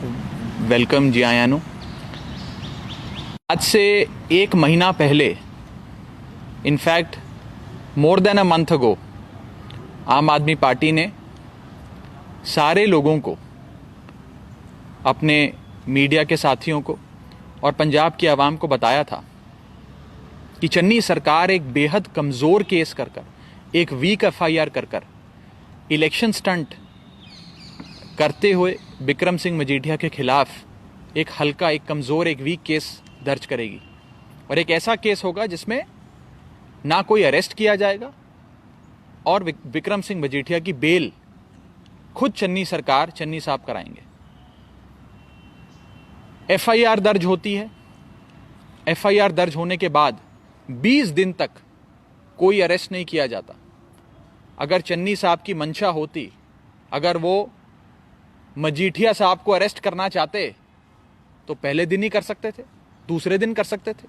Welcome जी आयानु। आज से एक महीना पहले, in fact more than a month ago, आम आदमी पार्टी ने सारे लोगों को, अपने मीडिया के साथियों को और पंजाब की आवाम को बताया था कि चन्नी सरकार एक बेहद कमज़ोर केस कर कर, एक वीक एफआईआर कर कर, इलेक्शन स्टंट करते हुए बिक्रम सिंह मजीठिया के खिलाफ एक हल्का, एक कमज़ोर, एक वीक केस दर्ज करेगी। और एक ऐसा केस होगा जिसमें ना कोई अरेस्ट किया जाएगा और बिक्रम सिंह मजीठिया की बेल खुद चन्नी सरकार, चन्नी साहब कराएंगे। एफआईआर दर्ज होती है। एफआईआर दर्ज होने के बाद 20 दिन तक कोई अरेस्ट नहीं किया जाता। अगर चन्नी साहब की मंशा होती, अगर वो मजीठिया साहब को अरेस्ट करना चाहते तो पहले दिन ही कर सकते थे, दूसरे दिन कर सकते थे,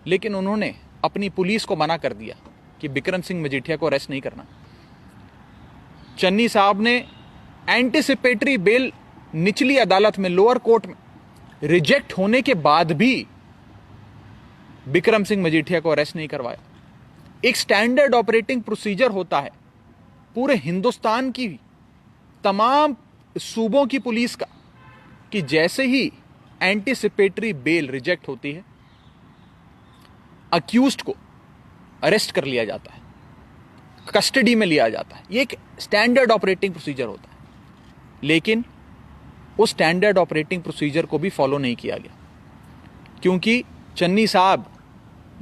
लेकिन उन्होंने अपनी पुलिस को मना कर दिया कि बिक्रम सिंह मजीठिया को अरेस्ट नहीं करना। चन्नी साहब ने एंटीसिपेटरी बेल निचली अदालत में, लोअर कोर्ट में रिजेक्ट होने के बाद भी बिक्रम सिंह मजीठिया को अरेस्ट नहीं करवाया। एक स्टैंडर्ड ऑपरेटिंग प्रोसीजर होता है पूरे हिंदुस्तान की तमाम सूबों की पुलिस का कि जैसे ही एंटीसिपेटरी बेल रिजेक्ट होती है, अक्यूज्ड को अरेस्ट कर लिया जाता है, कस्टडी में लिया जाता है। ये एक स्टैंडर्ड ऑपरेटिंग प्रोसीजर होता है, लेकिन उस स्टैंडर्ड ऑपरेटिंग प्रोसीजर को भी फॉलो नहीं किया गया, क्योंकि चन्नी साहब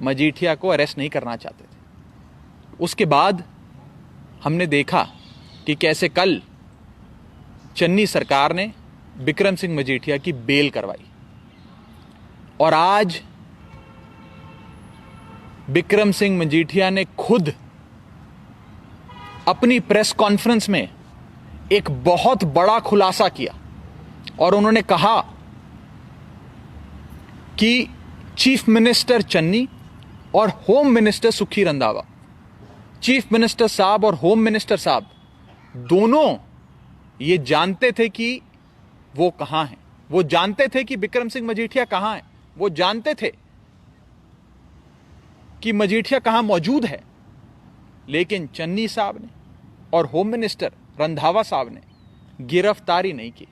मजीठिया को अरेस्ट नहीं करना चाहते थे। उसके बाद हमने देखा कि कैसे कल चन्नी सरकार ने बिक्रम सिंह मजीठिया की बेल करवाई, और आज बिक्रम सिंह मजीठिया ने खुद अपनी प्रेस कॉन्फ्रेंस में एक बहुत बड़ा खुलासा किया और उन्होंने कहा कि चीफ मिनिस्टर चन्नी और होम मिनिस्टर सुखी रंधावा, चीफ मिनिस्टर साहब और होम मिनिस्टर साहब दोनों ये जानते थे कि वो कहां हैं। वो जानते थे कि बिक्रम सिंह मजीठिया कहां है। वो जानते थे कि मजीठिया कहां मौजूद है, लेकिन चन्नी साहब ने और होम मिनिस्टर रंधावा साहब ने गिरफ्तारी नहीं की।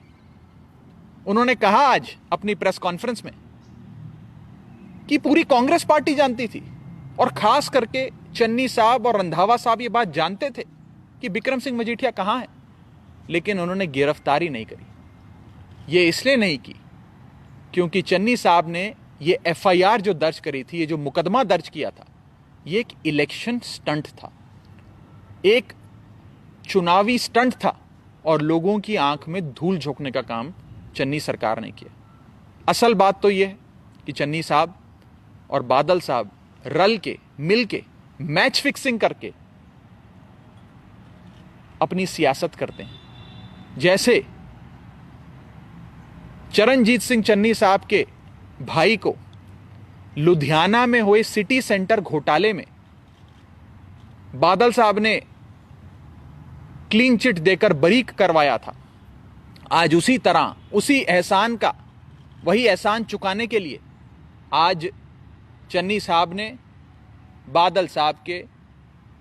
उन्होंने कहा आज अपनी प्रेस कॉन्फ्रेंस में कि पूरी कांग्रेस पार्टी जानती थी और खास करके चन्नी साहब और रंधावा साहब ये बात जानते थे कि बिक्रम सिंह मजीठिया कहां है, लेकिन उन्होंने गिरफ्तारी नहीं करी। ये इसलिए नहीं की क्योंकि चन्नी साहब ने ये एफआईआर जो दर्ज करी थी, ये जो मुकदमा दर्ज किया था, ये एक इलेक्शन स्टंट था, एक चुनावी स्टंट था, और लोगों की आंख में धूल झोंकने का काम चन्नी सरकार ने किया। असल बात तो यह है कि चन्नी साहब और बादल साहब रल के, मिल के, मैच फिक्सिंग करके अपनी सियासत करते हैं। जैसे चरणजीत सिंह चन्नी साहब के भाई को लुधियाना में हुए सिटी सेंटर घोटाले में बादल साहब ने क्लीन चिट देकर बरी करवाया था, आज उसी तरह, उसी एहसान का, वही एहसान चुकाने के लिए आज चन्नी साहब ने बादल साहब के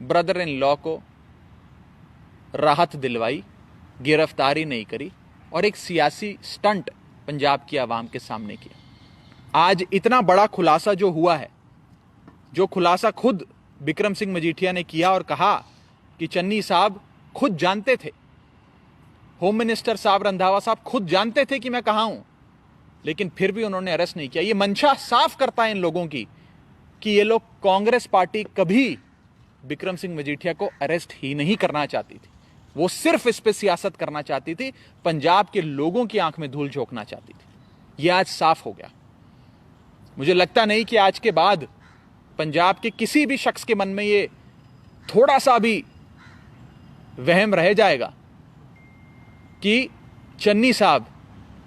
ब्रदर इन लॉ को राहत दिलवाई, गिरफ्तारी नहीं करी और एक सियासी स्टंट पंजाब की आवाम के सामने किया। आज इतना बड़ा खुलासा जो हुआ है, जो खुलासा खुद बिक्रम सिंह मजीठिया ने किया और कहा कि चन्नी साहब खुद जानते थे, होम मिनिस्टर साहब रंधावा साहब खुद जानते थे कि मैं कहां हूं, लेकिन फिर भी उन्होंने अरेस्ट नहीं किया। ये मंशा साफ करता है इन लोगों की कि ये लोग, कांग्रेस पार्टी कभी बिक्रम सिंह मजीठिया को अरेस्ट ही नहीं करना चाहती थी। वो सिर्फ इस पे सियासत करना चाहती थी, पंजाब के लोगों की आंख में धूल झोंकना चाहती थी। यह आज साफ हो गया। मुझे लगता नहीं कि आज के बाद पंजाब के किसी भी शख्स के मन में ये थोड़ा सा भी वहम रह जाएगा कि चन्नी साहब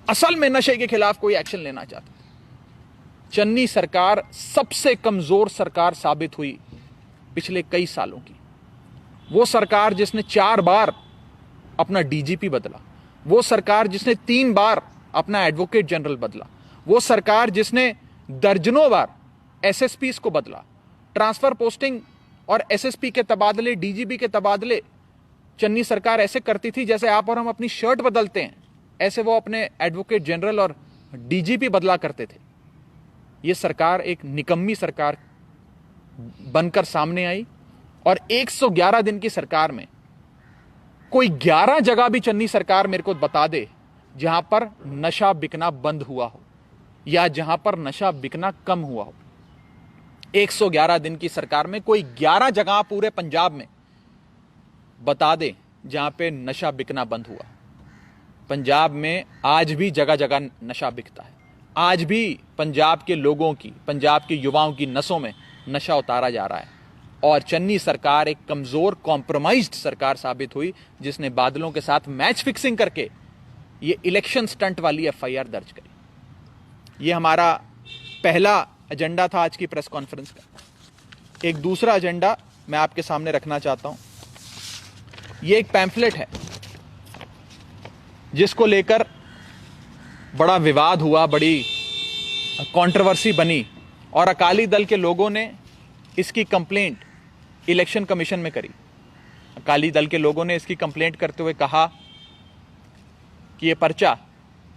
असल में नशे के खिलाफ कोई एक्शन लेना चाहते थे। चन्नी सरकार सबसे कमजोर सरकार साबित हुई पिछले कई सालों की। वो सरकार जिसने 4 बार अपना डीजीपी बदला, वो सरकार जिसने 3 बार अपना एडवोकेट जनरल बदला, वो सरकार जिसने दर्जनों बार एसएसपीस को बदला, ट्रांसफर पोस्टिंग और एसएसपी के तबादले, डीजीपी के तबादले चन्नी सरकार ऐसे करती थी जैसे आप और हम अपनी शर्ट बदलते हैं, ऐसे वो अपने एडवोकेट जनरल और डीजीपी बदला करते थे। ये सरकार एक निकम्मी सरकार बनकर सामने आई और 111 दिन की सरकार में कोई 11 जगह भी चन्नी सरकार मेरे को बता दे जहां पर नशा बिकना बंद हुआ हो या जहां पर नशा बिकना कम हुआ हो। 111 दिन की सरकार में कोई 11 जगह पूरे पंजाब में बता दे जहां पे नशा बिकना बंद हुआ। पंजाब में आज भी जगह जगह नशा बिकता है, आज भी पंजाब के लोगों की, पंजाब के युवाओं की नसों में नशा उतारा जा रहा है। और चन्नी सरकार एक कमजोर कॉम्प्रोमाइज्ड सरकार साबित हुई जिसने बादलों के साथ मैच फिक्सिंग करके ये इलेक्शन स्टंट वाली एफआईआर दर्ज करी। ये हमारा पहला एजेंडा था आज की प्रेस कॉन्फ्रेंस का। एक दूसरा एजेंडा मैं आपके सामने रखना चाहता हूं। ये एक पैम्फलेट है जिसको लेकर बड़ा विवाद हुआ, बड़ी कंट्रोवर्सी बनी और अकाली दल के लोगों ने इसकी कंप्लेंट इलेक्शन कमीशन में करी। अकाली दल के लोगों ने इसकी कंप्लेंट करते हुए कहा कि यह पर्चा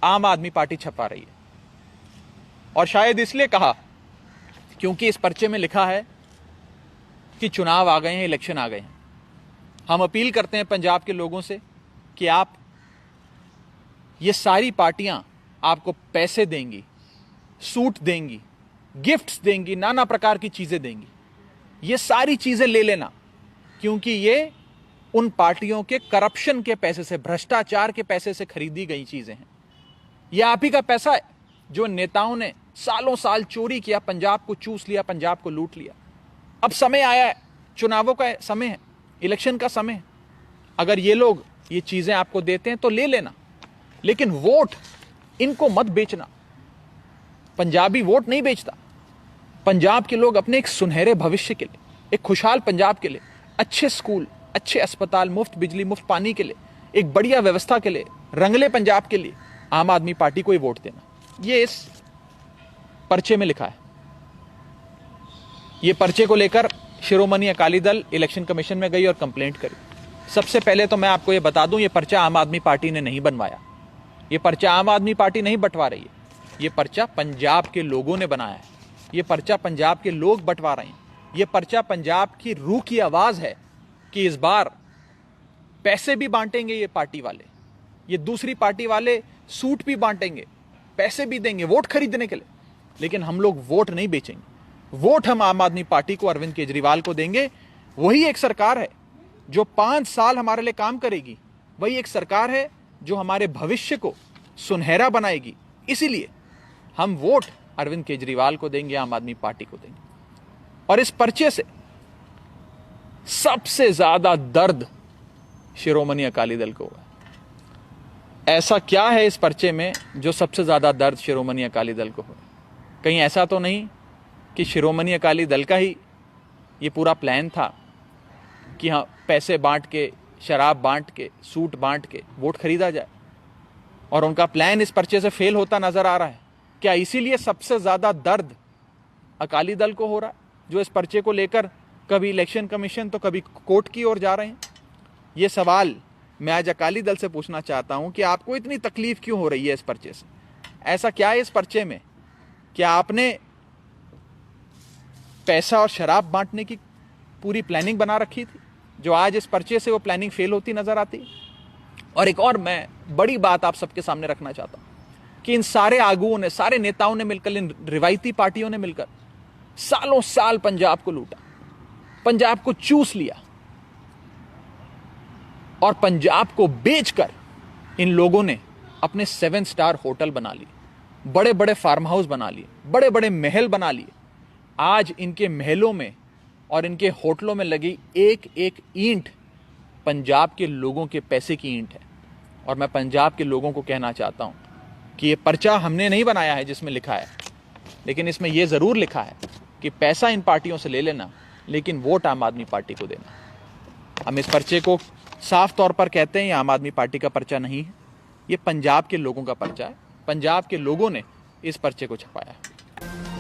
आम आदमी पार्टी छपा रही है, और शायद इसलिए कहा क्योंकि इस पर्चे में लिखा है कि चुनाव आ गए हैं, इलेक्शन आ गए हैं। हम अपील करते हैं पंजाब के लोगों से कि आप, ये सारी पार्टियां आपको पैसे देंगी, सूट देंगी, गिफ्ट्स देंगी, नाना प्रकार की चीजें देंगी। ये सारी चीजें ले लेना, क्योंकि ये उन पार्टियों के करप्शन के पैसे से, भ्रष्टाचार के पैसे से खरीदी गई चीजें हैं। यह आप ही का पैसा है जो नेताओं ने सालों साल चोरी किया, पंजाब को चूस लिया, पंजाब को लूट लिया। अब समय आया है, चुनावों का समय है, इलेक्शन का समय है। अगर ये लोग ये चीजें आपको देते हैं तो ले लेना, लेकिन वोट इनको मत बेचना। पंजाबी वोट नहीं बेचता। पंजाब के लोग अपने एक सुनहरे भविष्य के लिए, एक खुशहाल पंजाब के लिए, अच्छे स्कूल, अच्छे अस्पताल, मुफ्त बिजली, मुफ्त पानी के लिए, एक बढ़िया व्यवस्था के लिए, रंगले पंजाब के लिए आम आदमी पार्टी को ही वोट देना। ये इस पर्चे में लिखा है। ये पर्चे को लेकर शिरोमणि अकाली दल इलेक्शन कमीशन में गई और कंप्लेंट करी। सबसे पहले तो मैं आपको ये बता दूं, ये पर्चा आम आदमी पार्टी ने नहीं बनवाया। ये पर्चा आम आदमी पार्टी नहीं बंटवा रही है। ये पर्चा पंजाब के लोगों ने बनाया है। ये पर्चा पंजाब के लोग बंटवा रहे हैं। ये पर्चा पंजाब की रूह की आवाज है कि इस बार पैसे भी बांटेंगे ये पार्टी वाले, ये दूसरी पार्टी वाले सूट भी बांटेंगे, पैसे भी देंगे वोट खरीदने के लिए, लेकिन हम लोग वोट नहीं बेचेंगे। वोट हम आम आदमी पार्टी को, अरविंद केजरीवाल को देंगे। वही एक सरकार है जो 5 साल हमारे लिए काम करेगी। वही एक सरकार है जो हमारे भविष्य को सुनहरा बनाएगी। इसीलिए हम वोट अरविंद केजरीवाल को देंगे, आम आदमी पार्टी को देंगे। और इस पर्चे से सबसे ज्यादा दर्द शिरोमणि अकाली दल को हुआ। ऐसा क्या है इस पर्चे में जो सबसे ज्यादा दर्द शिरोमणि अकाली दल को हुआ? कहीं ऐसा तो नहीं कि शिरोमणि अकाली दल का ही ये पूरा प्लान था कि हाँ, पैसे बांट के, शराब बांट के, सूट बांट के वोट खरीदा जाए, और उनका प्लान इस पर्चे से फेल होता नजर आ रहा है? क्या इसीलिए सबसे ज्यादा दर्द अकाली दल को हो रहा है, जो इस पर्चे को लेकर कभी इलेक्शन कमीशन तो कभी कोर्ट की ओर जा रहे हैं? ये सवाल मैं आज अकाली दल से पूछना चाहता हूं कि आपको इतनी तकलीफ क्यों हो रही है इस पर्चे से? ऐसा क्या है इस पर्चे में? क्या आपने पैसा और शराब बांटने की पूरी प्लानिंग बना रखी थी, जो आज इस पर्चे से वो प्लानिंग फेल होती नजर आती है? और एक और मैं बड़ी बात आप सबके सामने रखना चाहता हूं कि इन सारे आगुओं ने, सारे नेताओं ने मिलकर, इन रिवायती पार्टियों ने मिलकर सालों साल पंजाब को लूटा, पंजाब को चूस लिया, और पंजाब को बेचकर इन लोगों ने अपने 7 स्टार होटल बना लिए, बड़े बड़े फार्म हाउस बना लिए, बड़े बड़े महल बना लिए। आज इनके महलों में और इनके होटलों में लगी एक एक ईंट पंजाब के लोगों के पैसे की ईंट है। और मैं पंजाब के लोगों को कहना चाहता हूं कि ये पर्चा हमने नहीं बनाया है जिसमें लिखा है, लेकिन इसमें यह जरूर लिखा है कि पैसा इन पार्टियों से ले लेना, लेकिन वोट आम आदमी पार्टी को देना। हम इस पर्चे को साफ तौर पर कहते हैं ये आम आदमी पार्टी का पर्चा नहीं है, ये पंजाब के लोगों का पर्चा है। पंजाब के लोगों ने इस पर्चे को छपाया है।